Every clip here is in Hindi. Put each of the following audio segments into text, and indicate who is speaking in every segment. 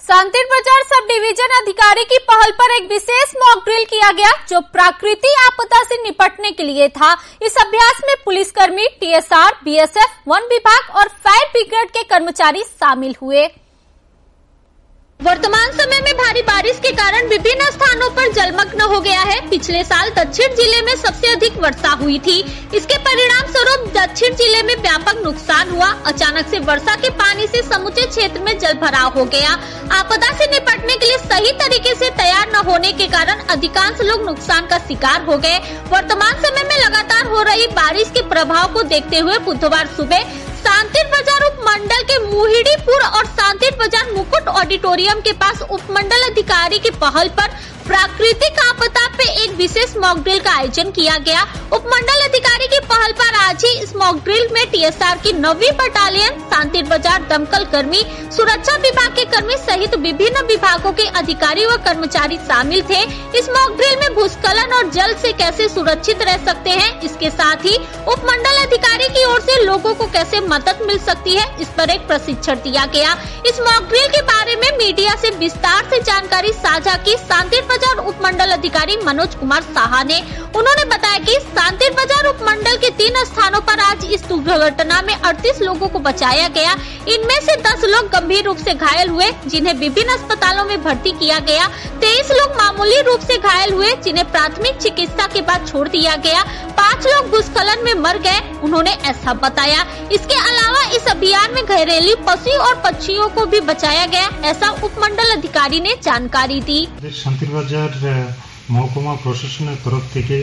Speaker 1: शांति बाजार सब डिवीजन अधिकारी की पहल पर एक विशेष मॉक ड्रिल किया गया जो प्राकृतिक आपदा से निपटने के लिए था। इस अभ्यास में पुलिसकर्मी, टीएसआर, बीएसएफ, वन विभाग और फायर ब्रिगेड के कर्मचारी शामिल हुए। वर्तमान समय में भारी बारिश के कारण विभिन्न स्थानों पर जलमग्न हो गया है। पिछले साल दक्षिण जिले में सबसे अधिक वर्षा हुई थी। इसके परिणाम स्वरूप दक्षिण जिले में व्यापक नुकसान हुआ। अचानक से वर्षा के पानी से समूचे क्षेत्र में जल भराव हो गया। आपदा से निपटने के लिए सही तरीके से तैयार न होने के कारण अधिकांश लोग नुकसान का शिकार हो गए। वर्तमान समय में लगातार हो रही बारिश के प्रभाव को देखते हुए बुधवार सुबह शांति बाजार उपमंडल के मुहिड़ीपुर और शांति बाजार मुकुट ऑडिटोरियम के पास उपमंडल अधिकारी की पहल पर प्राकृतिक आपदा पे एक विशेष मॉक ड्रिल का आयोजन किया गया। उपमंडल अधिकारी की पहल पर आज ही इस मॉक ड्रिल में टीएसआर की 9वीं बटालियन, शांति बाजार दमकल कर्मी, सुरक्षा विभाग के कर्मी सहित विभिन्न विभागों के अधिकारी व कर्मचारी शामिल थे। इस मॉक ड्रिल में भूस्खलन और जल से कैसे सुरक्षित रह सकते हैं, इसके साथ ही उपमंडल अधिकारी की ओर से लोगों को कैसे मदद मिल सकती है, इस पर एक प्रशिक्षण दिया गया। इस मॉक ड्रिल के बारे में मीडिया से विस्तार से जानकारी साझा की शांति बाजार उपमंडल अधिकारी मनोज कुमार साहा ने। उन्होंने बताया कि शांति बाजार उपमंडल के 3 स्थानों पर आज इस दुर्घटना में 38 लोगों को बचाया गया। इनमें से 10 लोग गंभीर रूप से घायल हुए, जिन्हें विभिन्न अस्पतालों में भर्ती किया गया। 23 लोग मामूली रूप से घायल हुए, जिन्हें प्राथमिक चिकित्सा के बाद छोड़ दिया गया। 5 लोग भूस्खलन में मर गए, उन्होंने ऐसा बताया। इसके अलावा इस अभियान में घरेलू पशु और पक्षियों को भी बचाया गया, ऐसा उपमंडल अधिकारी ने जानकारी दी।
Speaker 2: শান্তিরবাজার মহকুমা প্রশাসনের তরফ থেকে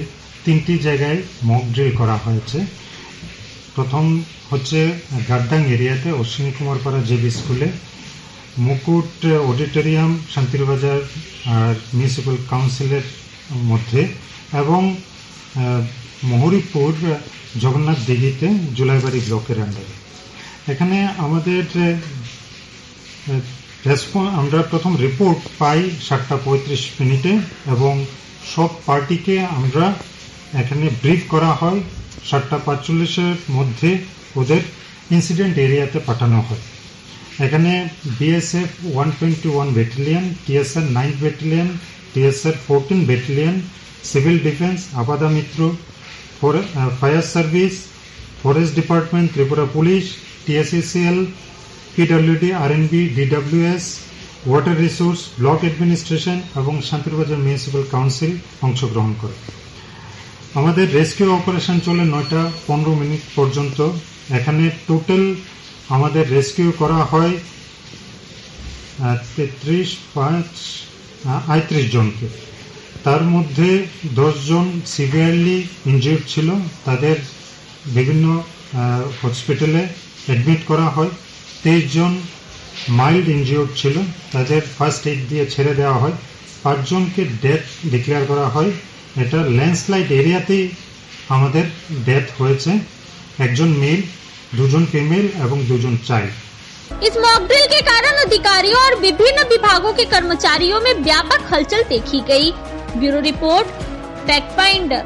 Speaker 2: 3টি জায়গায় মক ড্রিল করা হয়েছে। প্রথম হচ্ছে গাদ্দাং এরিয়াতে অশ্বিনী কুমার পাড়া জেবি স্কুলে, মুকুট অডিটোরিয়াম শান্তিরবাজার মিউনিসিপ্যাল কাউন্সিলের মধ্যে এবং মহুরীপুর জগন্নাথ দিঘিতে জুলাইবাড়ি ব্লকের আন্ডারে। এখানে আমাদের আমরা প্রথম রিপোর্ট পাই 7:35 এবং সব পার্টিকে আমরা এখানে ব্রিফ করা হয়। 7:45 মধ্যে ওদের ইনসিডেন্ট এরিয়াতে পাঠানো হয়। এখানে BSF 121 battalion, TSR 9 battalion, TSR 14 battalion, civil defence, Aapda Mitra, fire service, forest department, Tripura police, TSACL, PWD, RNB, DWS, water resource, block administration এবং শান্তিরবাজার মিউনিসিপ্যাল কাউন্সিল অংশগ্রহণ করে। আমাদের রেস্কিউ অপারেশন চলে 9:15 পর্যন্ত। এখানে টোটাল আমাদের রেস্কিউ করা হয় 33 জনকে। তার মধ্যে 10 জন সিভিয়ারলি ইনজিউর্ড ছিল, তাদের বিভিন্ন হসপিটালে অ্যাডমিট করা হয়। 23 জন মাইল্ড ইনজিউর্ড ছিল, তাদের ফার্স্ট এইড দিয়ে ছেড়ে দেওয়া হয়। 5 জনকে ডেথ ডিক্লেয়ার করা হয়। এটা ল্যান্ডস্লাইড एरियाতেই আমাদের डेथ হয়েছে। 1 জন मेल, 2 জন फीमेल এবং 2 জন चाइल्ड।
Speaker 1: इस मॉक ड्रिल के कारण अधिकारियों और विभिन्न विभागों के कर्मचारियों में व्यापक हलचल देखी गई। Bureau report, fact finder.